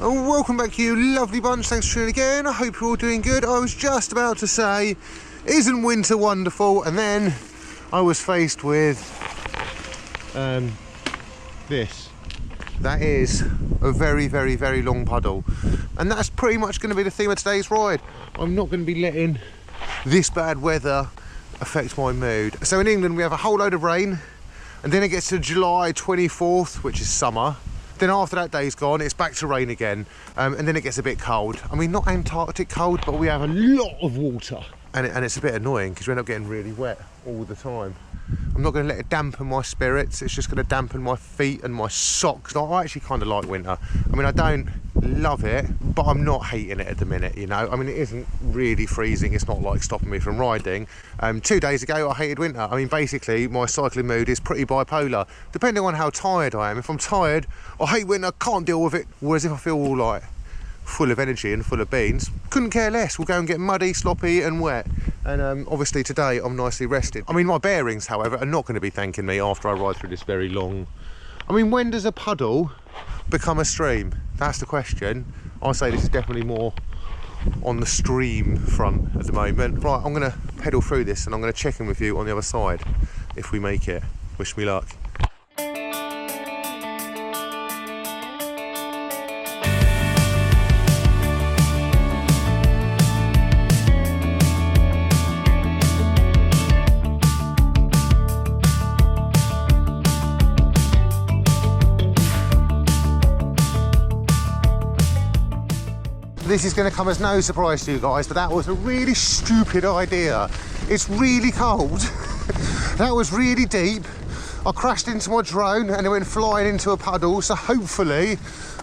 And welcome back, you lovely bunch. Thanks for tuning again. I hope you're all doing good. I was just about to say, isn't winter wonderful? And then I was faced with this. That is a very, very, very long puddle. And that's pretty much going to be the theme of today's ride. I'm not going to be letting this bad weather affect my mood. So in England, we have a whole load of rain, and then it gets to July 24th, which is summer. Then after that day's gone, it's back to rain again, and then it gets a bit cold. I mean, not Antarctic cold, but we have a lot of water. And it's a bit annoying because we end up getting really wet all the time. I'm not going to let it dampen my spirits. It's just going to dampen my feet and my socks. I actually kind of like winter. I mean, I don't love it, but I'm not hating it at the minute, you know. I mean, it isn't really freezing. It's not like stopping me from riding. 2 days ago, I hated winter. I mean, basically, my cycling mood is pretty bipolar, depending on how tired I am. If I'm tired, I hate winter, can't deal with it. Whereas if I feel all like full of energy and full of beans, couldn't care less. We'll go and get muddy, sloppy and wet. And obviously today I'm nicely rested. I mean, my bearings, however, are not going to be thanking me after I ride through this very long... I mean, when does a puddle become a stream? That's the question. I say this is definitely more on the stream front at the moment. Right, I'm going to pedal through this and I'm going to check in with you on the other side if we make it. Wish me luck. This is going to come as no surprise to you guys, but that was a really stupid idea. It's really cold. That was really deep. I crashed into my drone and it went flying into a puddle, so hopefully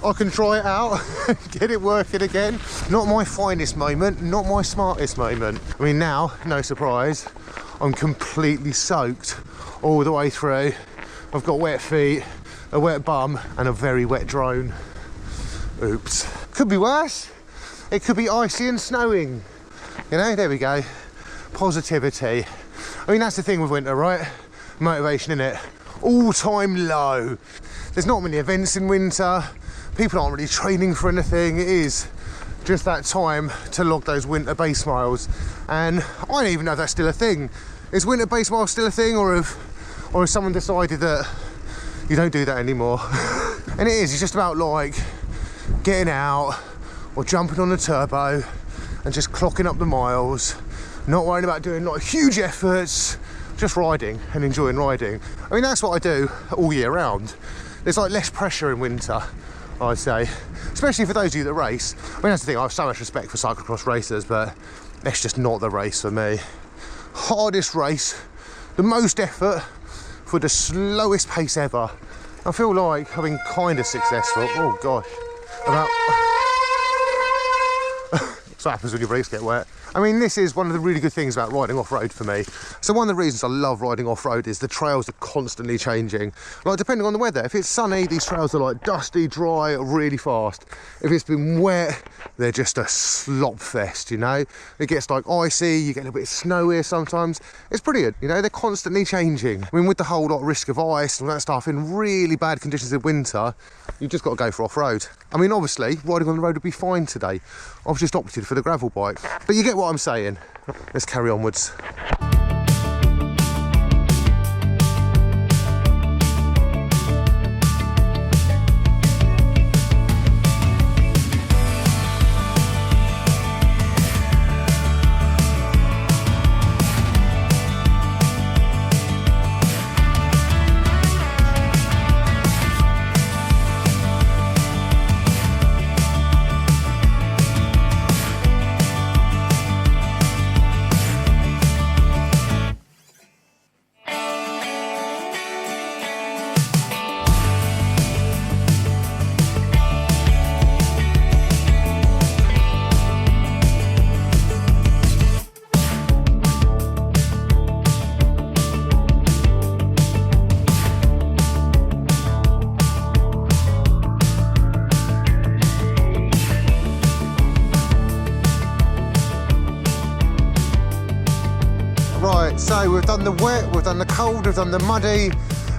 I can dry it out and get it working again. Not my finest moment, not my smartest moment. I mean, now, no surprise, I'm completely soaked all the way through. I've got wet feet, a wet bum and a very wet drone. Oops. Could be worse. It could be icy and snowing. You know, there we go. Positivity. I mean, that's the thing with winter, right? Motivation, innit? All-time low. There's not many events in winter. People aren't really training for anything. It is just that time to log those winter base miles. And I don't even know if that's still a thing. Is winter base miles still a thing, or has someone decided that you don't do that anymore? And it is, it's just about like getting out, or jumping on the turbo and just clocking up the miles, not worrying about doing like huge efforts, just riding and enjoying riding. I mean, that's what I do all year round. There's like less pressure in winter, I'd say, especially for those of you that race. I mean, that's the thing, I have so much respect for cyclocross racers, but that's just not the race for me. Hardest race, the most effort for the slowest pace ever. I feel like I've been kind of successful. Oh gosh, about... That's what happens when your brakes get wet. I mean, this is one of the really good things about riding off-road for me. So one of the reasons I love riding off-road is the trails are constantly changing. Like, depending on the weather, if it's sunny, these trails are like dusty, dry, really fast. If it's been wet, they're just a slop fest, you know? It gets like icy, you get a little bit snowier sometimes. It's brilliant, you know? They're constantly changing. I mean, with the whole lot of risk of ice and all that stuff in really bad conditions in winter, you've just got to go for off-road. I mean, obviously, riding on the road would be fine today. I've just opted for the gravel bike. But you get what I'm saying. Let's carry onwards. So we've done the wet, we've done the cold, we've done the muddy,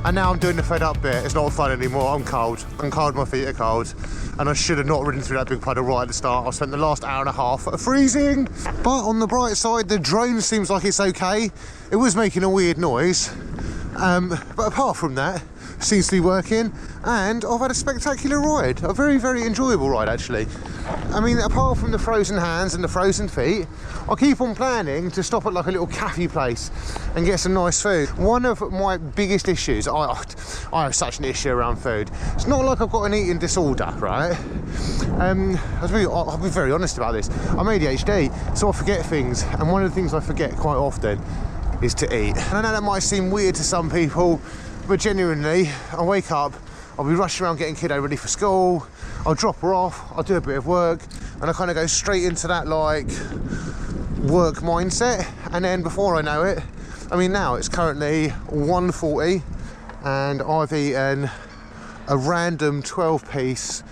And now I'm doing the fed up bit. It's not fun anymore. I'm cold. I'm cold, my feet are cold. And I should have not ridden through that big puddle right at the start. I spent the last hour and a half freezing. But on the bright side, the drone seems like it's okay. It was making a weird noise. But apart from that, seems to be working. And I've had a spectacular ride. A very, very enjoyable ride, actually. I mean, apart from the frozen hands and the frozen feet, I keep on planning to stop at like a little cafe place and get some nice food. One of my biggest issues, I have such an issue around food. It's not like I've got an eating disorder, right? I'll be very honest about this. I'm ADHD, so I forget things. And one of the things I forget quite often is to eat. And I know that might seem weird to some people, but genuinely, I wake up, I'll be rushing around getting kiddo ready for school, I'll drop her off, I'll do a bit of work, and I kind of go straight into that like work mindset. And then before I know it, I mean, now it's currently 1:40 and I've eaten a random 12-piece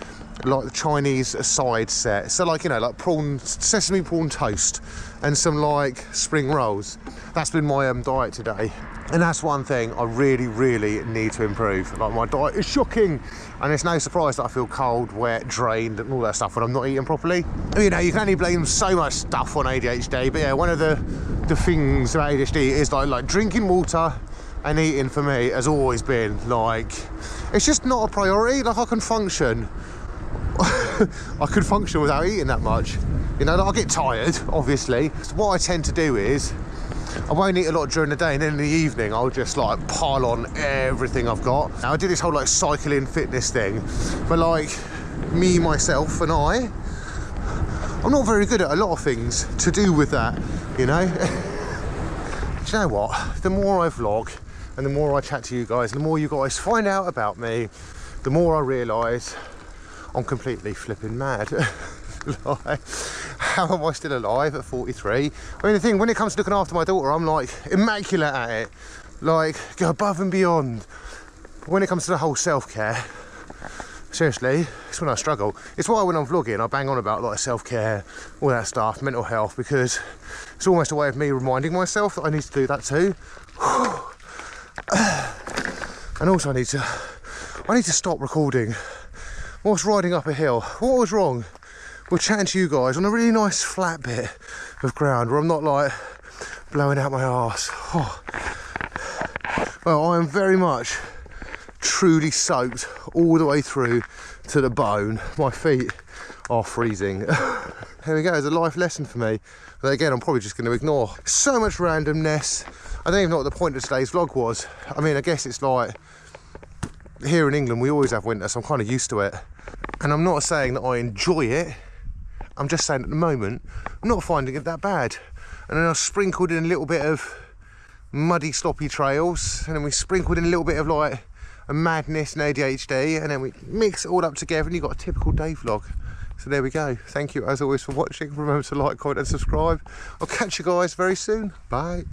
like Chinese side set. So like, you know, like sesame prawn toast and some like spring rolls. That's been my diet today. And that's one thing I really, really need to improve. Like, my diet is shocking. And it's no surprise that I feel cold, wet, drained and all that stuff when I'm not eating properly. You know, you can only blame so much stuff on ADHD, but yeah, one of the things about ADHD is like drinking water and eating for me has always been like, it's just not a priority. Like, I can function. I could function without eating that much. You know, like, I'll get tired, obviously. So what I tend to do is, I won't eat a lot during the day, and then in the evening I'll just like pile on everything I've got. Now, I did this whole like cycling fitness thing, but like me, myself and I'm not very good at a lot of things to do with that, you know. Do you know what? The more I vlog and the more I chat to you guys, the more you guys find out about me, the more I realise I'm completely flipping mad. Like, how am I still alive at 43? I mean, the thing, when it comes to looking after my daughter, I'm like immaculate at it. Like, go above and beyond. But when it comes to the whole self-care, seriously, it's when I struggle. It's why when I'm vlogging, I bang on about like self-care, all that stuff, mental health, because it's almost a way of me reminding myself that I need to do that too. And also I need to stop recording whilst riding up a hill. What was wrong? We're chatting to you guys on a really nice flat bit of ground where I'm not like blowing out my arse. Oh. Well, I am very much truly soaked all the way through to the bone. My feet are freezing. Here we go, it's a life lesson for me that again I'm probably just going to ignore. So much randomness. I don't even know what the point of today's vlog was. I mean, I guess it's like, here in England we always have winter, so I'm kind of used to it. And I'm not saying that I enjoy it, I'm just saying at the moment I'm not finding it that bad. And then I sprinkled in a little bit of muddy sloppy trails, and then we sprinkled in a little bit of like a madness and ADHD, and then we mix it all up together and you've got a typical day vlog. So there we go. Thank you as always for watching. Remember to like, comment and subscribe. I'll catch you guys very soon. Bye.